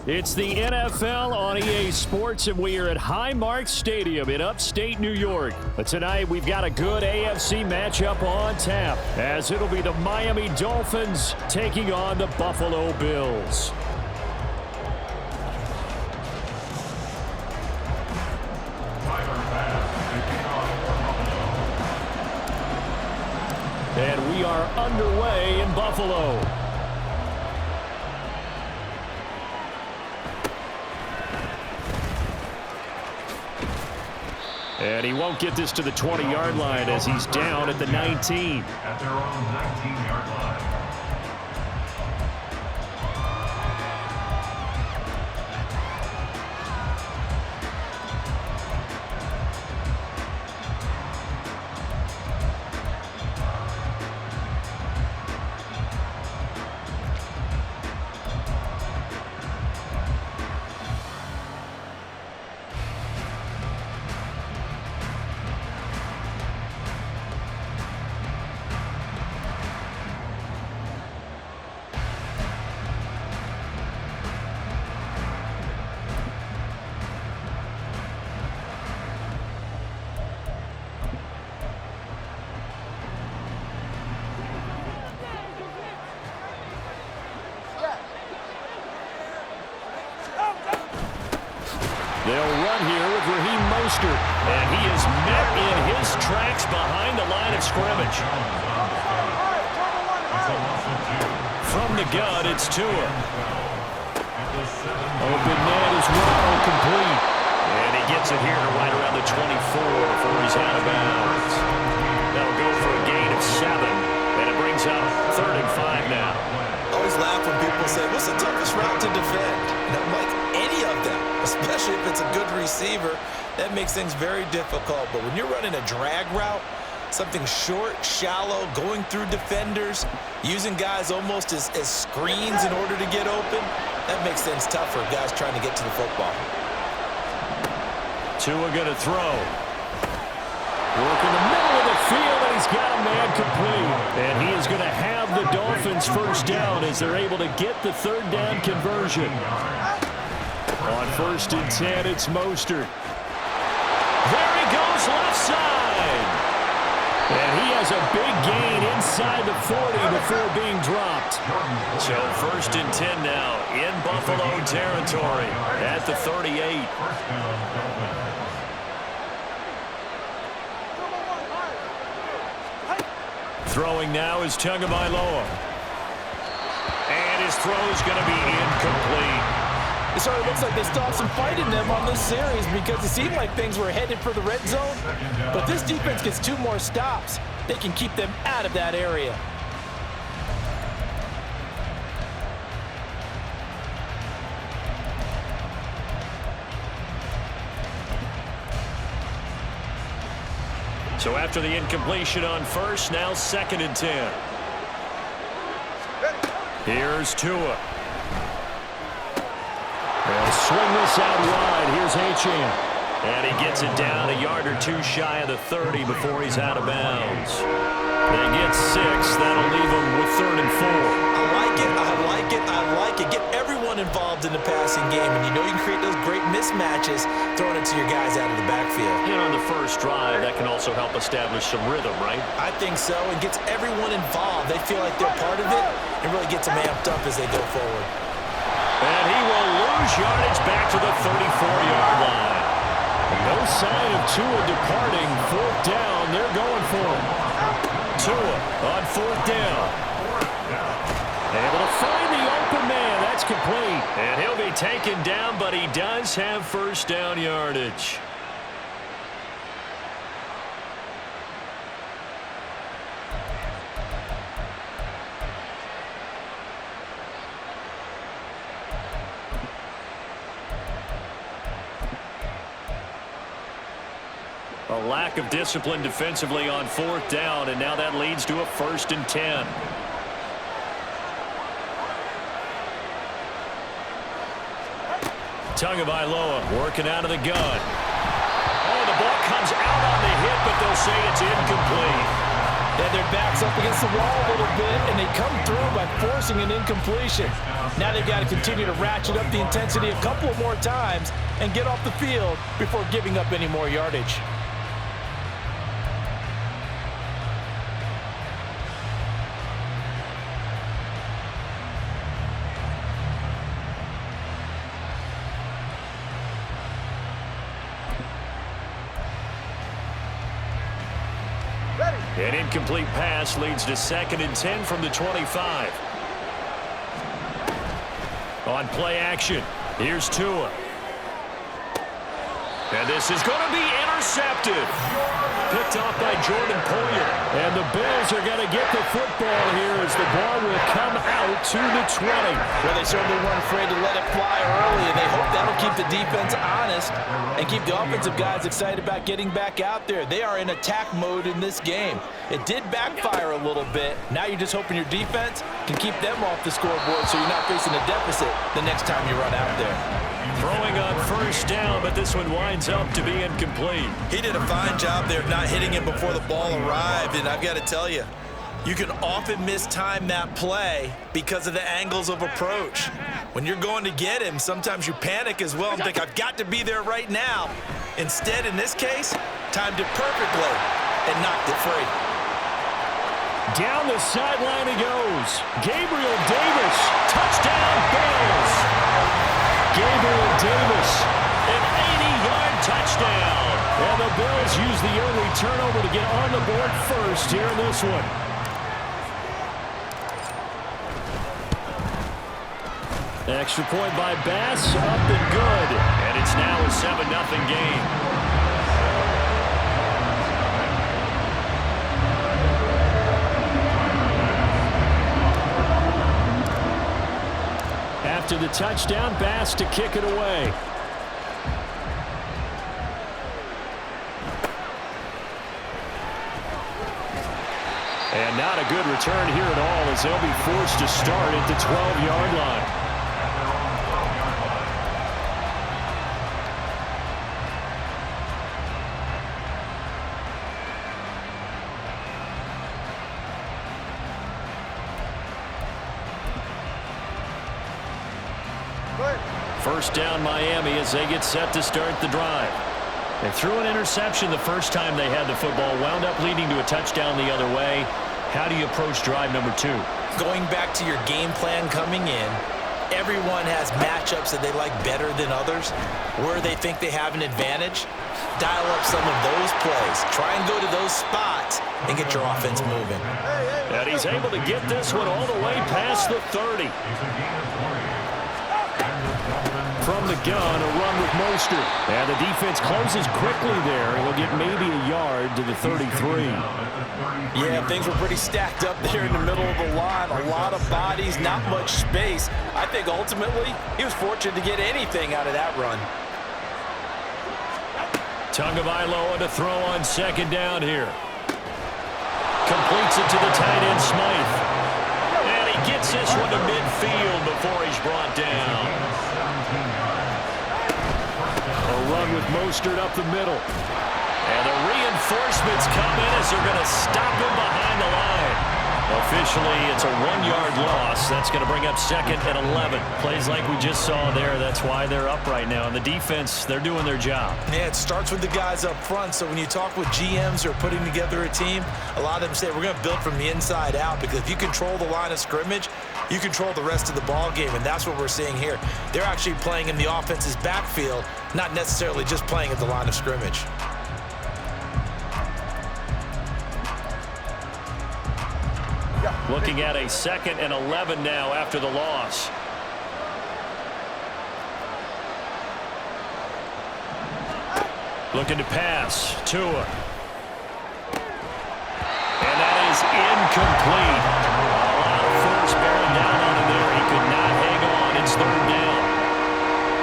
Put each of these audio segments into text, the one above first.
It's the NFL on EA Sports, and we are at Highmark Stadium in upstate New York. But tonight, we've got a good AFC matchup on tap, as it'll be the Miami Dolphins taking on the Buffalo Bills. And we are underway in Buffalo. And he won't get this to the 20-yard line as he's down at the 19. At their own 19-yard line. They'll run here with Raheem Mostert, and he is met in his tracks behind the line of scrimmage. From the gun, it's Tua. Open man is well complete. And he gets it here to right around the 24 before he's out of bounds. That'll go for a gain of 7, and it brings up 3rd and 5 now. I always laugh when people say, what's the toughest route to defend? And I'm like, any of them, especially if it's a good receiver. That makes things very difficult. But when you're running a drag route, something short, shallow, going through defenders, using guys almost as screens in order to get open, that makes things tougher, guys trying to get to the football. Tua going to throw. Work in the middle of the field, and he's got a man complete. And he is going to have the Dolphins first down as they're able to get the 3rd down conversion. On 1st and 10, it's Mostert. There he goes, left side. And he has a big gain inside the 40 before being dropped. So 1st and 10 now in Buffalo territory at the 38. Throwing now is Tagovailoa. And his throw is going to be incomplete. It sort of looks like they still have some fight in them on this series because it seemed like things were headed for the red zone. But this defense gets 2 more stops. They can keep them out of that area. So after the incompletion on 1st, now 2nd and 10. Here's Tua. They'll swing this out wide. Here's Achane. And he gets it down a yard or 2 shy of the 30 before he's out of bounds. They get 6. That'll leave them with 3rd and 4. I like it. I like it. I like it. Get everyone involved in the passing game. And you know you can create those great mismatches throwing it to your guys out of the backfield. And on the first drive, that can also help establish some rhythm, right? I think so. It gets everyone involved. They feel like they're part of it and really gets them amped up as they go forward. And he will lose yardage back to the 34-yard line. No sign of Tua departing. 4th down. They're going for him. Tua on 4th down. Able to find the open man. That's complete. And he'll be taken down, but he does have 1st down yardage. A lack of discipline defensively on 4th down, and now that leads to a 1st and 10. Tagovailoa working out of the gun. Oh, the ball comes out on the hit, but they'll say it's incomplete. And their back's up against the wall a little bit, and they come through by forcing an incompletion. Now they've got to continue to ratchet up the intensity a couple of more times and get off the field before giving up any more yardage. An incomplete pass leads to 2nd and 10 from the 25. On play action, here's Tua. And this is going to be intercepted. Picked off by Jordan Poyer. And the Bills are going to get the football here as the ball will come out to the 20. Well, they certainly weren't afraid to let it fly early, and they hope that'll keep the defense honest and keep the offensive guys excited about getting back out there. They are in attack mode in this game. It did backfire a little bit. Now you're just hoping your defense can keep them off the scoreboard so you're not facing a deficit the next time you run out there. Throwing on 1st down, but this one winds up to be incomplete. He did a fine job there of not hitting him before the ball arrived, and I've got to tell you, you can often mistime that play because of the angles of approach. When you're going to get him, sometimes you panic as well and think, I've got to be there right now. Instead, in this case, timed it perfectly and knocked it free. Down the sideline he goes. Gabriel Davis, touchdown Bills. Gabriel Davis, an 80-yard touchdown. And the Bills use the early turnover to get on the board first here in this one. Extra point by Bass, up and good. And it's now a 7-0 game. After the touchdown, Bass to kick it away. And not a good return here at all as they'll be forced to start at the 12-yard line. First down Miami as they get set to start the drive. They threw an interception the first time they had the football, wound up leading to a touchdown the other way. How do you approach drive number 2? Going back to your game plan coming in, everyone has matchups that they like better than others. Where they think they have an advantage, dial up some of those plays. Try and go to those spots and get your offense moving. And he's able to get this one all the way past the 30. From the gun, a run with Mostert. And the defense closes quickly there. He'll get maybe a yard to the 33. Yeah, things were pretty stacked up there in the middle of the line. A lot of bodies, not much space. I think ultimately he was fortunate to get anything out of that run. Tagovailoa to throw on 2nd down here. Completes it to the tight end, Smythe. And he gets this one to midfield before he's brought down. A run with Mostert up the middle. And the reinforcements come in as they're going to stop him behind the line. Officially, it's a 1-yard loss. That's going to bring up 2nd and 11. Plays like we just saw there. That's why they're up right now. And the defense, they're doing their job. Yeah, it starts with the guys up front. So when you talk with GMs who are putting together a team, a lot of them say, we're going to build from the inside out. Because if you control the line of scrimmage, you control the rest of the ball game. And that's what we're seeing here. They're actually playing in the offense's backfield, not necessarily just playing at the line of scrimmage. Looking at a 2nd and 11 now after the loss. Looking to pass. Tua. And that is incomplete. A lot of force bearing down on him there. He could not hang on. It's 3rd down.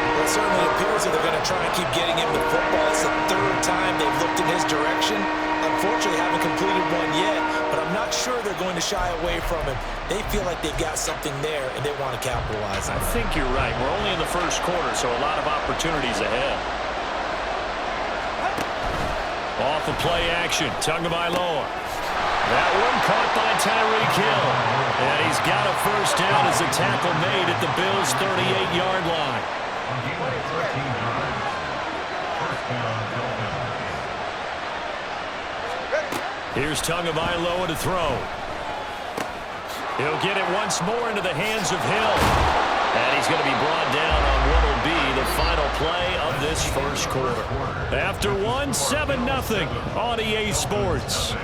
Well, it certainly appears that they're going to try and keep getting him the football. It's the 3rd time they've looked in his direction. Unfortunately, haven't completed one yet, but I'm not sure they're going to shy away from him. They feel like they've got something there, and they want to capitalize on it. I think you're right. We're only in the first quarter, so a lot of opportunities ahead. Off of play action, Tagovailoa. That one caught by Tyreek Hill. And he's got a first down as a tackle made at the Bills' 38-yard line. Here's Tagovailoa to throw. He'll get it once more into the hands of Hill. And he's going to be brought down on what will be the final play of this first quarter. After one, 7-0 on EA Sports.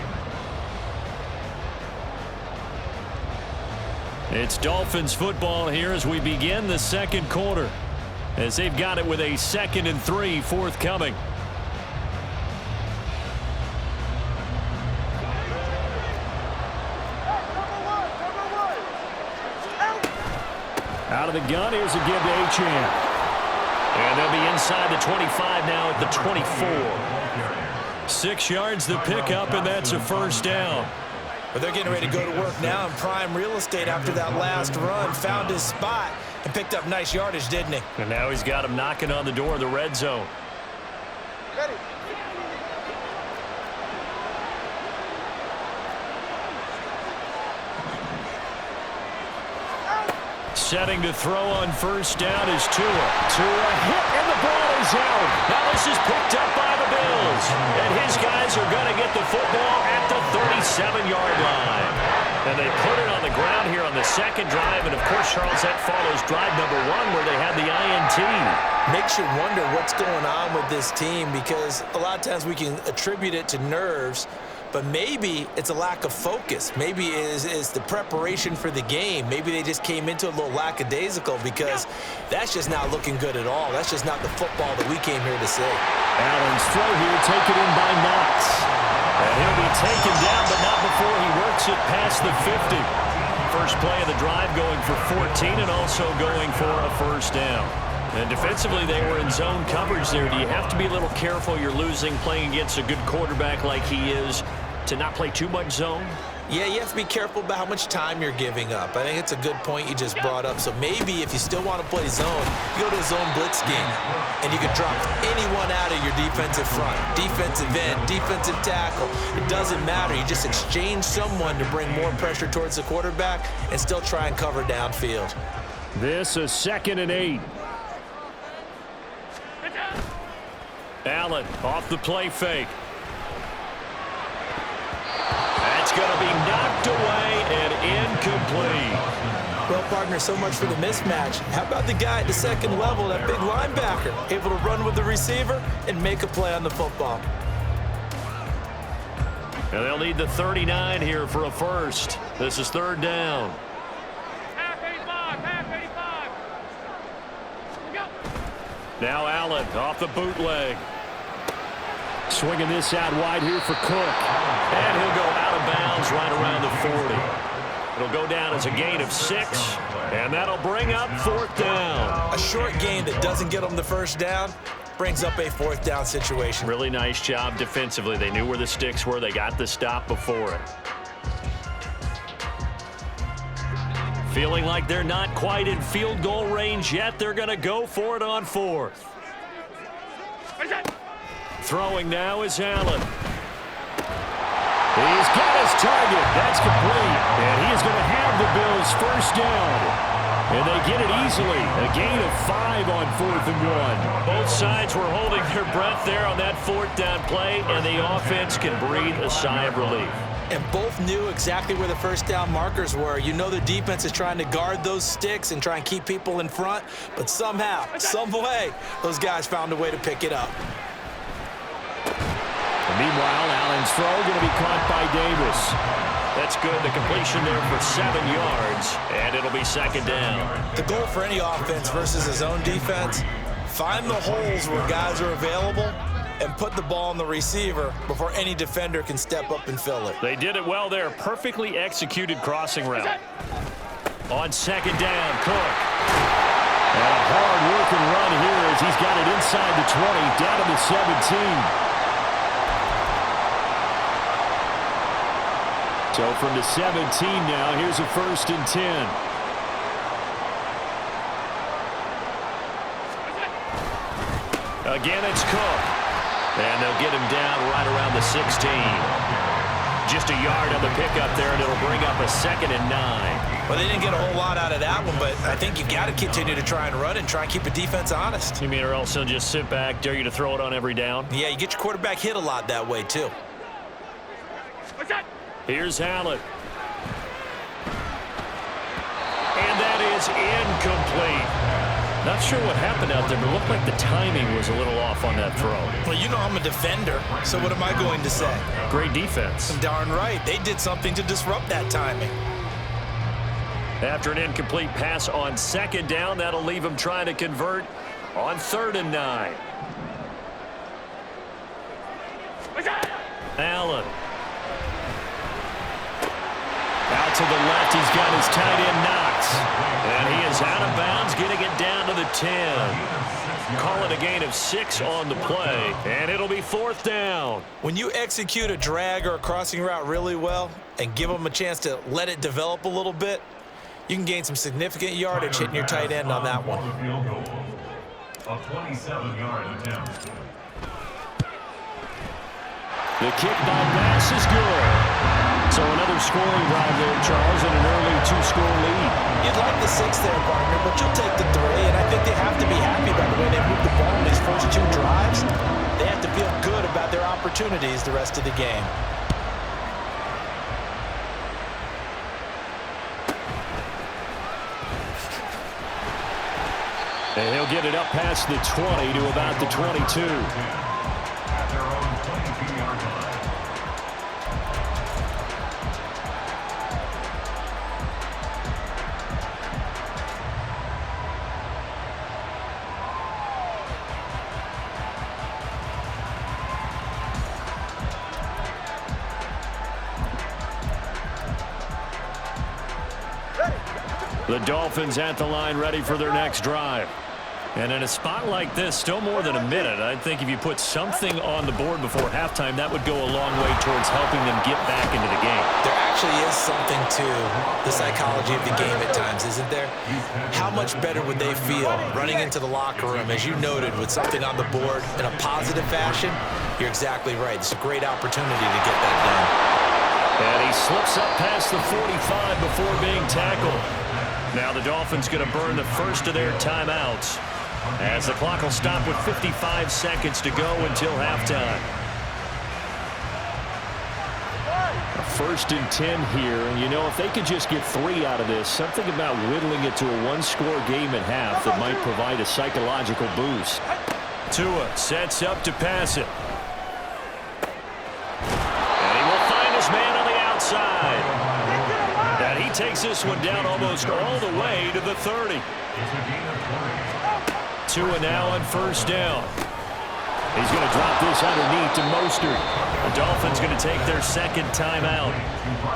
It's Dolphins football here as we begin the second quarter, as they've got it with a 2nd and 3 forthcoming. Out of the gun, here's a give to Achane. And they'll be inside the 25 now at the 24. 6 yards the pickup, and that's a first down. But they're getting ready to go to work now in prime real estate after that last run. Found his spot and picked up nice yardage, didn't he? And now he's got him knocking on the door of the red zone. Ready. Setting to throw on first down is Tua. Tua hit, and the ball is out. Now this is picked up by the Bills. And his guys are going to get the football at the 37-yard line. And they put it on the ground here on the second drive. And, of course, Charles, that follows drive number 1 where they had the INT. Makes you wonder what's going on with this team, because a lot of times we can attribute it to nerves, but maybe it's a lack of focus. Maybe it's the preparation for the game. Maybe they just came into a little lackadaisical, because that's just not looking good at all. That's just not the football that we came here to see. Allen's throw here taken in by Knox. And he'll be taken down, but not before he works it past the 50. First play of the drive going for 14 and also going for a first down. And defensively, they were in zone coverage there. Do you have to be a little careful? You're losing playing against a good quarterback like he is to not play too much zone? Yeah, you have to be careful about how much time you're giving up. I think it's a good point you just brought up. So maybe if you still want to play zone, you go to a zone blitz game, and you can drop anyone out of your defensive front, defensive end, defensive tackle. It doesn't matter. You just exchange someone to bring more pressure towards the quarterback and still try and cover downfield. This is 2nd and 8. Allen off the play fake. That's going to be knocked away and incomplete. Well, partner, so much for the mismatch. How about the guy at the second level, that big linebacker, able to run with the receiver and make a play on the football? And they'll need the 39 here for a first. This is 3rd down. Half 85. Go. Now Allen off the bootleg. Swinging this out wide here for Cook. And he'll go out of bounds right around the 40. It'll go down as a gain of 6. And that'll bring up 4th down. A short gain that doesn't get them the first down brings up a 4th down situation. Really nice job defensively. They knew where the sticks were. They got the stop before it. Feeling like they're not quite in field goal range yet. They're going to go for it on 4th. Throwing now is Allen. He's got his target. That's complete. And he is going to have the Bills' first down. And they get it easily. A gain of 5 on 4th and 1. Both sides were holding their breath there on that 4th down play, and the offense can breathe a sigh of relief. And both knew exactly where the first down markers were. You know the defense is trying to guard those sticks and try and keep people in front, but somehow, some way, those guys found a way to pick it up. Meanwhile, Allen's throw going to be caught by Davis. That's good. The completion there for 7 yards, and it'll be 2nd down. The goal for any offense versus his own defense, find the holes where guys are available and put the ball on the receiver before any defender can step up and fill it. They did it well there. Perfectly executed crossing route. On 2nd down, Cook. And a hard-working run here as he's got it inside the 20, down to the 17. So from the 17 now, here's a 1st and 10. Again, it's Cook. And they'll get him down right around the 16. Just a yard on the pickup there, and it'll bring up a 2nd and 9. Well, they didn't get a whole lot out of that one, but I think you've got to continue to try and run and try and keep the defense honest. You mean or else they'll just sit back, dare you to throw it on every down? Yeah, you get your quarterback hit a lot that way, too. Here's Allen. And that is incomplete. Not sure what happened out there, but it looked like the timing was a little off on that throw. Well, you know I'm a defender, so what am I going to say? Great defense. Darn right. They did something to disrupt that timing. After an incomplete pass on 2nd down, that'll leave him trying to convert on 3rd and 9. Allen. Out to the left, he's got his tight end Knox. And he is out of bounds, getting it down to the 10. Call it a gain of 6 on the play, and it'll be 4th down. When you execute a drag or a crossing route really well and give them a chance to let it develop a little bit, you can gain some significant yardage hitting your tight end on that one. A 27-yard attempt. The kick by Bass is good. So another scoring drive there, Charles, and an early 2-score lead. You'd like the 6 there, partner, but you'll take the 3, and I think they have to be happy by the way they moved the ball in these first 2 drives. They have to feel good about their opportunities the rest of the game. And he'll get it up past the 20 to about the 22. At their own 22-yard line. The Dolphins at the line ready for their next drive. And in a spot like this, still more than a minute, I think if you put something on the board before halftime, that would go a long way towards helping them get back into the game. There actually is something to the psychology of the game at times, isn't there? How much better would they feel running into the locker room, as you noted, with something on the board in a positive fashion? You're exactly right. It's a great opportunity to get that done. And he slips up past the 45 before being tackled. Now the Dolphins going to burn the first of their timeouts, as the clock will stop with 55 seconds to go until halftime. 1st and 10 here, and you know, if they could just get 3 out of this, something about whittling it to a 1-score game at half that might provide a psychological boost. Tua sets up to pass it. And he will find his man on the outside. And he takes this one down almost all the way to the 30. Tua now on 1st down. He's going to drop this underneath to Mostert. The Dolphins going to take their 2nd timeout.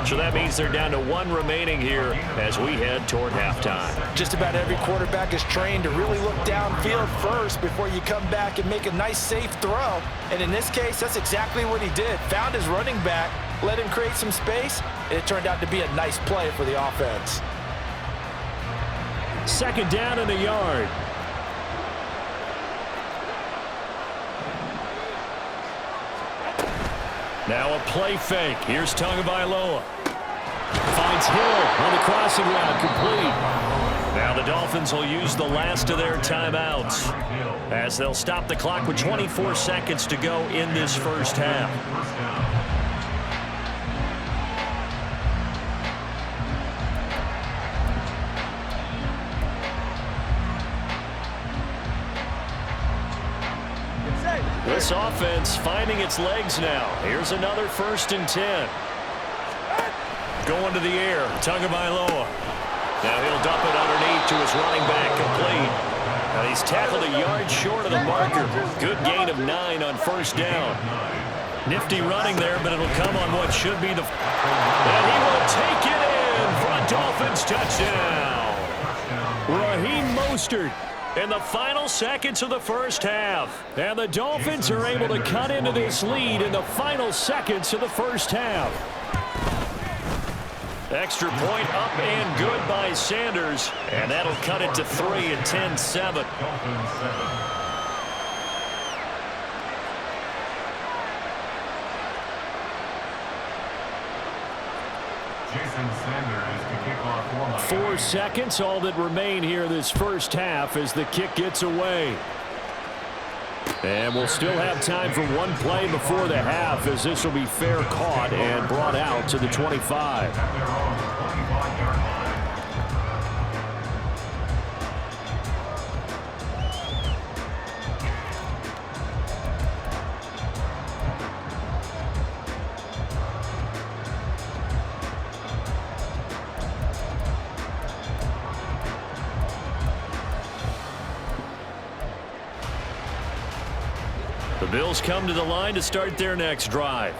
So that means they're down to 1 remaining here as we head toward halftime. Just about every quarterback is trained to really look downfield first before you come back and make a nice, safe throw. And in this case, that's exactly what he did. Found his running back, let him create some space, and it turned out to be a nice play for the offense. 2nd down and a yard. Now a play fake. Here's Tagovailoa. Finds Hill on the crossing route, complete. Now the Dolphins will use the last of their timeouts, as they'll stop the clock with 24 seconds to go in this first half. This offense finding its legs now. Here's another 1st and 10. Going to the air, Tagovailoa. Now he'll dump it underneath to his running back, complete. Now he's tackled a yard short of the marker. Good gain of 9 on 1st down. Nifty running there, but it'll come on what should be the... And he will take it in for a Dolphins touchdown. Raheem Mostert in the final seconds of the first half. And the Dolphins are able to cut into this lead in the final seconds of the first half. Extra point up and good by Sanders. And that'll cut it to 3 at 10-7. Jason Sanders to kick off for Miami. 4 seconds, all that remain here this first half as the kick gets away. And we'll still have time for one play before the half, as this will be fair caught and brought out to the 25. At their own 25-yard line. The Bills come to the line to start their next drive.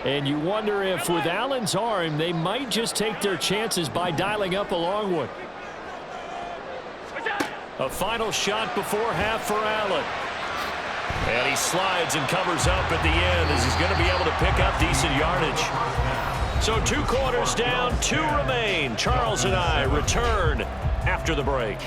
And you wonder if with Allen's arm, they might just take their chances by dialing up a long one. A final shot before half for Allen. And he slides and covers up at the end as he's going to be able to pick up decent yardage. So 2 quarters down, 2 remain. Charles and I return after the break.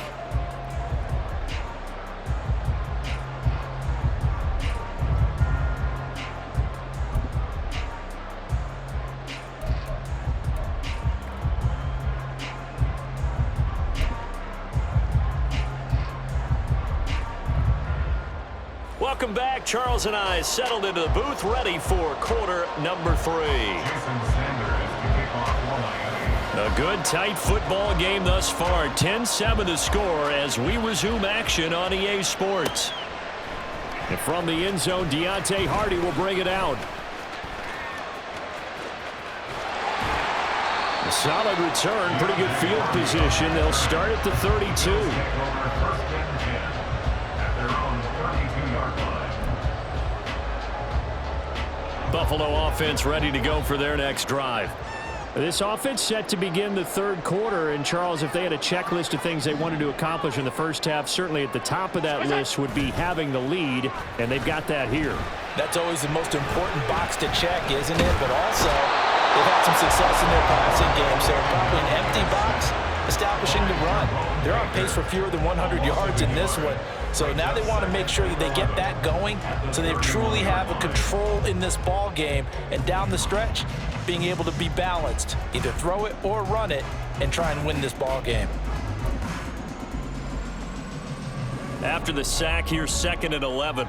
Welcome back. Charles and I settled into the booth, ready for quarter number 3. Jason Sanders to kick off for Miami. A good, tight football game thus far. 10-7 the score as we resume action on EA Sports. And from the end zone, Deontay Hardy will bring it out. A solid return, pretty good field position. They'll start at the 32. Take over 1st and 10 at their own 32-yard line. Buffalo offense ready to go for their next drive. This offense set to begin the third quarter. And, Charles, if they had a checklist of things they wanted to accomplish in the first half, certainly at the top of that list would be having the lead, and they've got that here. That's always the most important box to check, isn't it? But also, they've had some success in their passing game, so probably an empty box establishing the run. They're on pace for fewer than 100 yards in this one. So now they want to make sure that they get that going so they truly have a control in this ball game. And down the stretch, being able to be balanced, either throw it or run it, and try and win this ball game. After the sack here, 2nd and 11.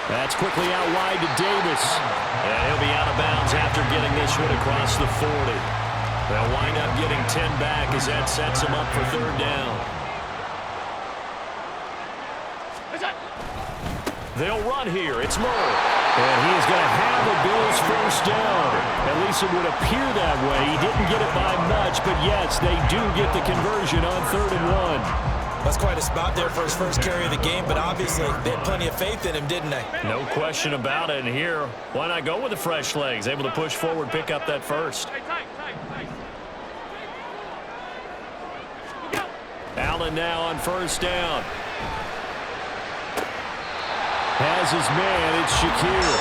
That's quickly out wide to Davis. And he'll be out of bounds after getting this one across the 40. They'll wind up getting 10 back as that sets them up for 3rd down. They'll run here. It's Murray. And he is going to have the Bills 1st down. At least it would appear that way. He didn't get it by much, but yes, they do get the conversion on 3rd and 1. That's quite a spot there for his first carry of the game, but obviously they had plenty of faith in him, didn't they? No question about it. And here, why not go with the fresh legs? Able to push forward, pick up that first. Allen now on 1st down. Has his man, it's Shakir.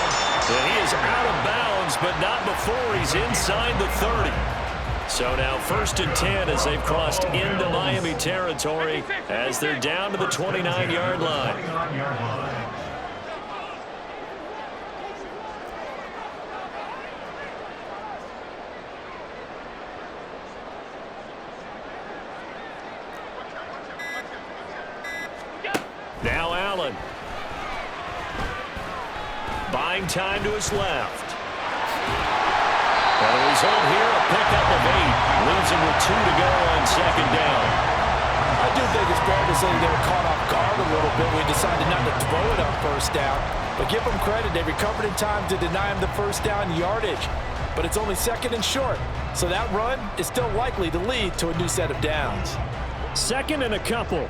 And he is out of bounds, but not before he's inside the 30. So now 1st and 10 as they've crossed into Miami territory as they're down to the 29-yard line. 29-yard line. Now Allen. Buying time to his left. And the result here, a pickup of 8. Leaves him with 2 to go on 2nd down. I do think it's fair to say they were caught off guard a little bit. We decided not to throw it on 1st down. But give them credit. They recovered in time to deny him the 1st down yardage. But it's only 2nd and short. So that run is still likely to lead to a new set of downs. 2nd and a couple.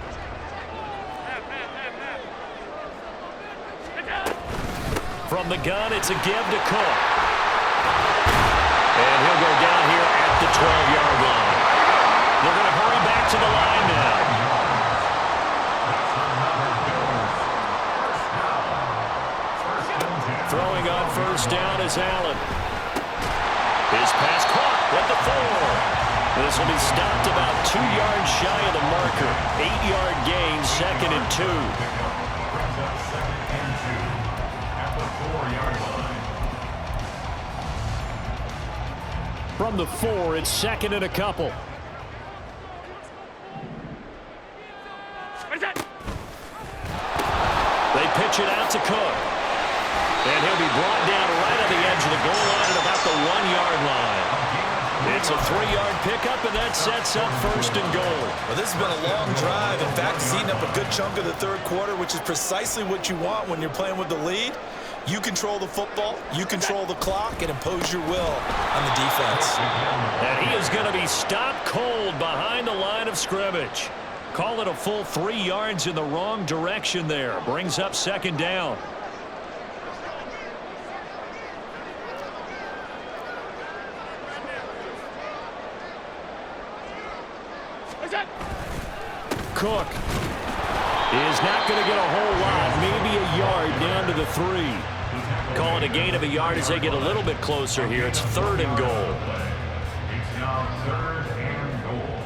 From the gun, it's a give to Cook. And he'll go down here at the 12-yard line. They're going to hurry back to the line now. Throwing on 1st down is Allen. His pass caught at the 4. This will be stopped about 2 yards shy of the marker. 8-yard gain, 2nd and 2. From the 4, it's second and a couple. They pitch it out to Cook. And he'll be brought down right on the edge of the goal line at about the 1-yard line. It's a 3-yard pickup, and that sets up first and goal. Well, this has been a long drive. In fact, it's eaten up a good chunk of the third quarter, which is precisely what you want when you're playing with the lead. You control the football, you control the clock, and impose your will on the defense. And he is going to be stopped cold behind the line of scrimmage. Call it a full 3 yards in the wrong direction there. Brings up second down. Cook is not going to get a whole lot, maybe a yard down to the 3. Call it a gain of a yard as they get a little bit closer here. It's third and goal. It's now third and goal.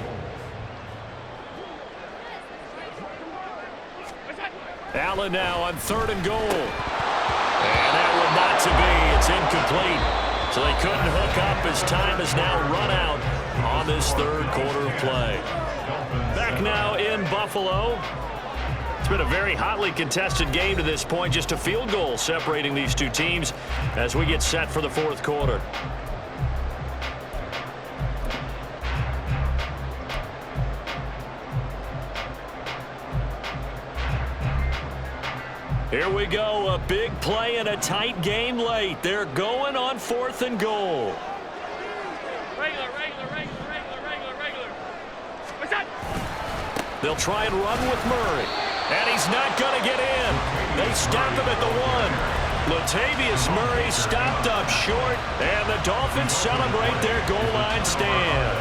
Allen now on third and goal. And that one not to be. It's incomplete. So they couldn't hook up as time has now run out on this third quarter of play. Back now in Buffalo. It's been a very hotly contested game to this point. Just a field goal separating these two teams as we get set for the fourth quarter. Here we go, a big play and a tight game late. They're going on fourth and goal. Regular. What's that? They'll try and run with Murray. And he's not going to get in. They stop him at the 1. Latavius Murray stopped up short, and the Dolphins celebrate their goal line stand.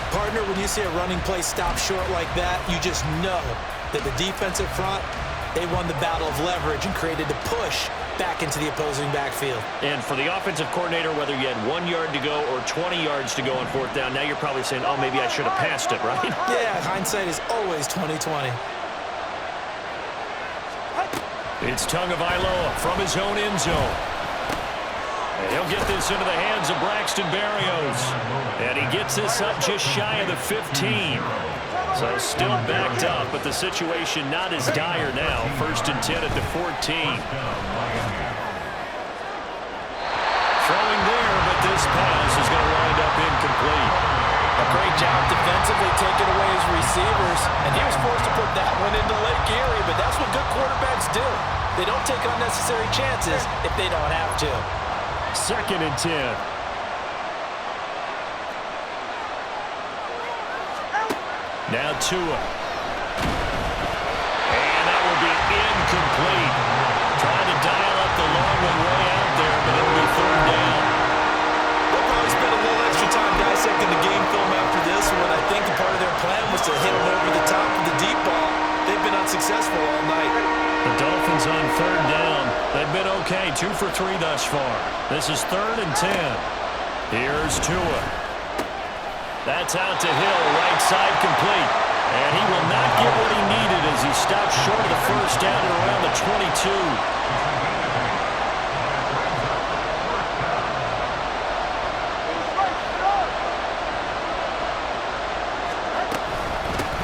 Partner, when you see a running play stop short like that, you just know that the defensive front, they won the battle of leverage and created a push back into the opposing backfield. And for the offensive coordinator, whether you had 1 yard to go or 20 yards to go on fourth down, now you're probably saying, oh, maybe I should have passed it, right? Yeah, hindsight is always 20/20. It's Tagovailoa from his own end zone. And he'll get this into the hands of Braxton Berrios. And he gets this up just shy of the 15. So still backed up, but the situation not as dire now. First and 10 at the 14. Throwing there, but this pass is going to wind up incomplete. A great job defensively taking away his receivers, and he was forced to put that one into Lake Erie, but that's what good quarterbacks do. They don't take unnecessary chances if they don't have to. Second and 10. Now Tua. And that will be incomplete. Trying to dial up the long one way out there, but it'll be third down. They'll probably spend a little extra time dissecting the game film after this, when I think a part of their plan was to hit them over the top of the deep ball. They've been unsuccessful all night. The Dolphins on third down. They've been okay, 2 for 3 thus far. This is third and 10. Here's Tua. That's out to Hill, right side complete. And he will not get what he needed as he stops short of the first down at around the 22.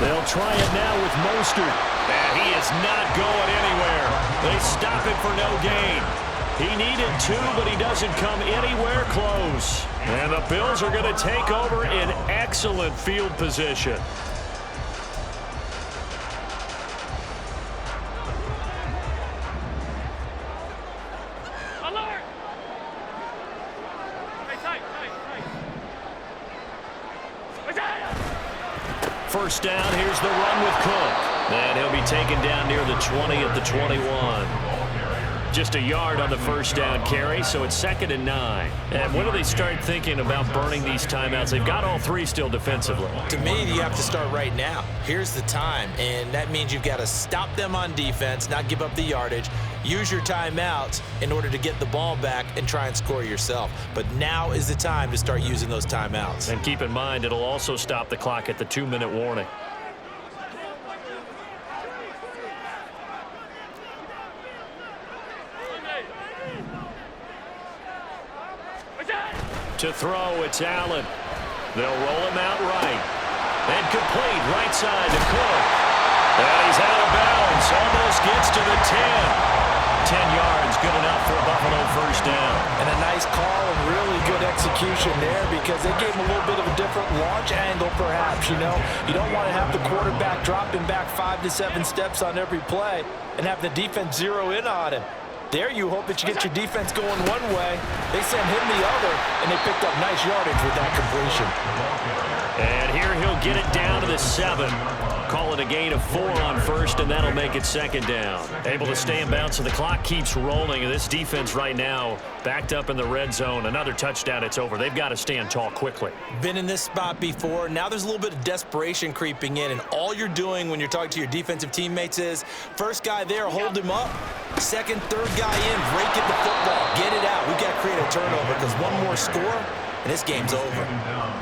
They'll try it now with Mostert. And he is not going anywhere. They stop him for no gain. He needed 2, but he doesn't come anywhere close. And the Bills are going to take over in excellent field position. Alert! Hey, tight. What's that? First down, here's the run with Cook. And he'll be taken down near the 20 at the 21. Just a yard on the first down carry, so it's second and 9. And when do they start thinking about burning these timeouts? They've got all 3 still defensively. To me, you have to start right now. Here's the time, and that means you've got to stop them on defense, not give up the yardage, use your timeouts in order to get the ball back and try and score yourself. But now is the time to start using those timeouts. And keep in mind, it'll also stop the clock at the 2-minute warning. To throw, it's Allen. They'll roll him out right. And complete right side to Cook. And he's out of bounds. Almost gets to the 10. 10 yards, good enough for a Buffalo first down. And a nice call and really good execution there because they gave him a little bit of a different launch angle perhaps, you know. You don't want to have the quarterback dropping back 5 to 7 steps on every play and have the defense zero in on him. There you hope that you get your defense going one way. They sent him the other, and they picked up nice yardage with that completion. And here he'll get it down to the 7. Call it a gain of 4 on first, and that'll make it second down. Able to stay in bounds, so the clock keeps rolling. And this defense right now backed up in the red zone. Another touchdown, it's over. They've got to stand tall quickly. Been in this spot before. Now there's a little bit of desperation creeping in, and all you're doing when you're talking to your defensive teammates is first guy there, hold him up. Second, third guy in, break it the football. Get it out. We've got to create a turnover because one more score, and this game's over.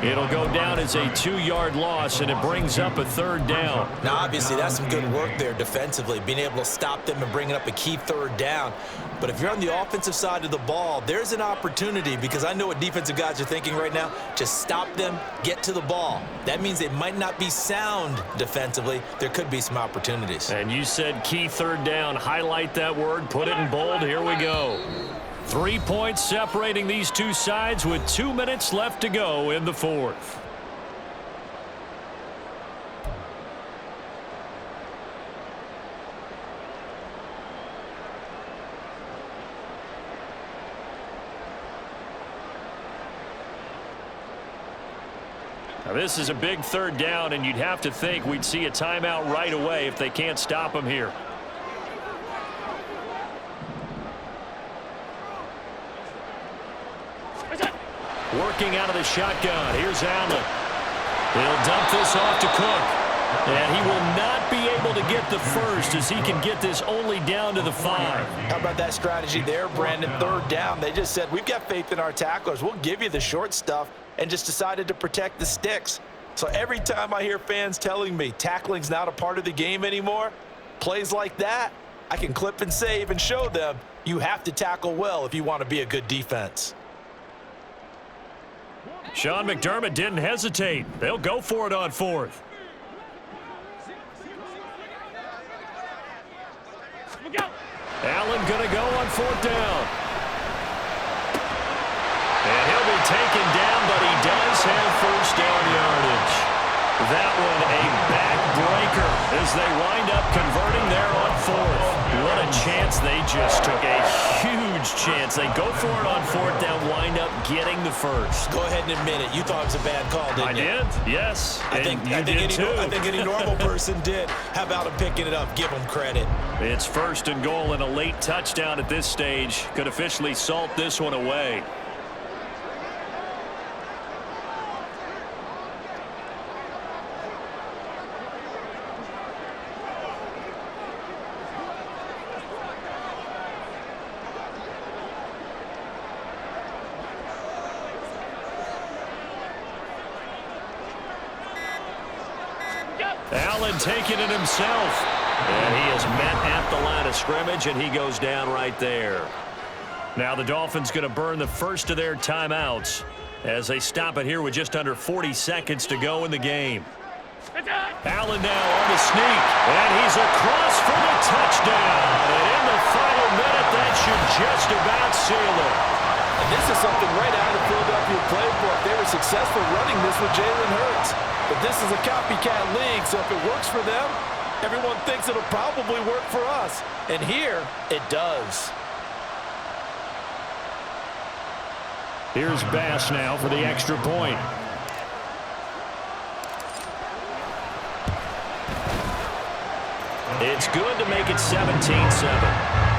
It'll go down as a 2-yard loss, and it brings up a third down. Now, obviously, that's some good work there defensively, being able to stop them and bringing up a key third down. But if you're on the offensive side of the ball, there's an opportunity because I know what defensive guys are thinking right now. Just stop them, get to the ball. That means they might not be sound defensively. There could be some opportunities. And you said key third down. Highlight that word, put it in bold. Here we go. 3 points separating these two sides with 2 minutes left to go in the fourth. Now this is a big third down, and you'd have to think we'd see a timeout right away if they can't stop him here. Working out of the shotgun. Here's Allen. He'll dump this off to Cook. And he will not be able to get the first as he can get this only down to the 5. How about that strategy there, Brandon? Third down. They just said, we've got faith in our tacklers. We'll give you the short stuff, and just decided to protect the sticks. So every time I hear fans telling me tackling's not a part of the game anymore, plays like that, I can clip and save and show them you have to tackle well if you want to be a good defense. Sean McDermott didn't hesitate. They'll go for it on fourth. Allen going to go on fourth down. And he'll be taken down, but he does have first down yardage. That one a backbreaker as they wind up converting there on fourth. What a chance they just took. A huge chance. They go for it on fourth down, wind up getting the first. Go ahead and admit it. You thought it was a bad call, didn't you? I did, yes. I think any normal person did. How about him picking it up? Give him credit. It's first and goal, and a late touchdown at this stage could officially salt this one away. Allen taking it himself. And he is met at the line of scrimmage, and he goes down right there. Now the Dolphins going to burn the first of their timeouts as they stop it here with just under 40 seconds to go in the game. Allen now on the sneak, and he's across for the touchdown. And in the final minute, that should just about seal it. And this is something right out of the Philadelphia playbook. They were successful running this with Jalen Hurts. But this is a copycat league, so if it works for them, everyone thinks it'll probably work for us. And here, it does. Here's Bass now for the extra point. It's good to make it 17-7.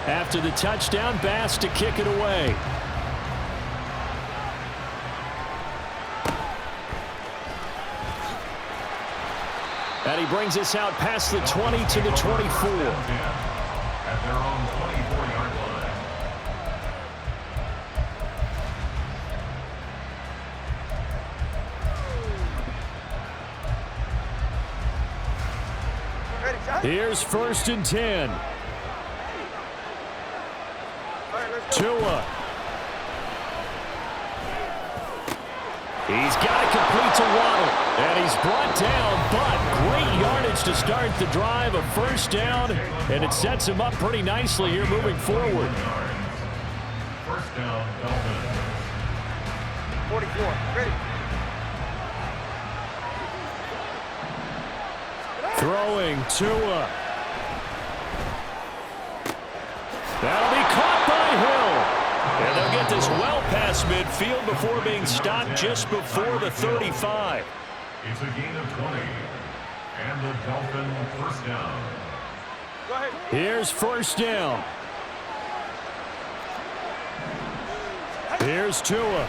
After the touchdown, Bass to kick it away. And he brings us out past the 20 to the 24. At their own 24-yard line. Here's 1st and 10. Tua. He's got it complete to Waddle. And he's brought down, but great yardage to start the drive. A 1st down, and it sets him up pretty nicely here moving forward. 1st down, Dolphins. 44. Ready. Throwing Tua. That'll be caught by Hill. And they'll get this well past midfield before being stopped just before the 35. It's a gain of 20. And the Dolphin 1st down. Go ahead. Here's 1st down. Here's Tua.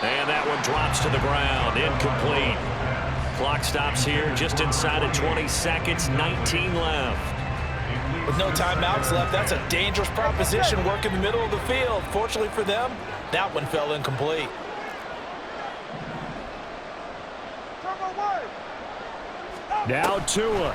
And that one drops to the ground. Incomplete. Clock stops here just inside of 20 seconds. 19 left. With no timeouts left, that's a dangerous proposition. Work in the middle of the field. Fortunately for them, that one fell incomplete. Now Tua.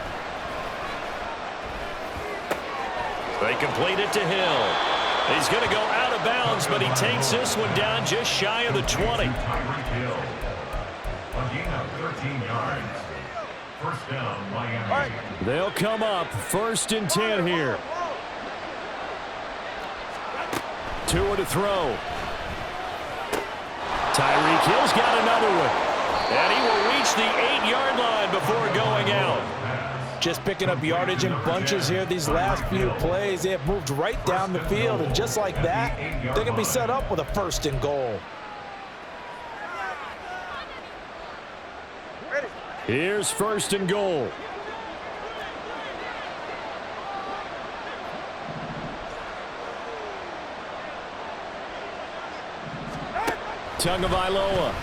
They complete it to Hill. He's going to go out of bounds, but he takes this one down just shy of the 20. Tyreek Hill. A gain of 13 yards. 1st down, Miami. They'll come up 1st and 10 here. Tua to throw. Tyreek Hill's got another one. And he will reach the 8-yard line before going out. Just picking up yardage in bunches here these last few plays. They have moved right down the field, and just like that, they can be set up with a 1st and goal. Here's 1st and goal. Tagovailoa.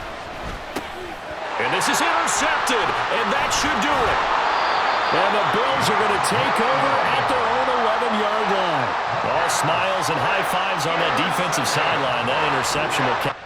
And this is intercepted, and that should do it. And the Bills are going to take over at their own 11-yard line. All smiles and high fives on that defensive sideline. That interception will count.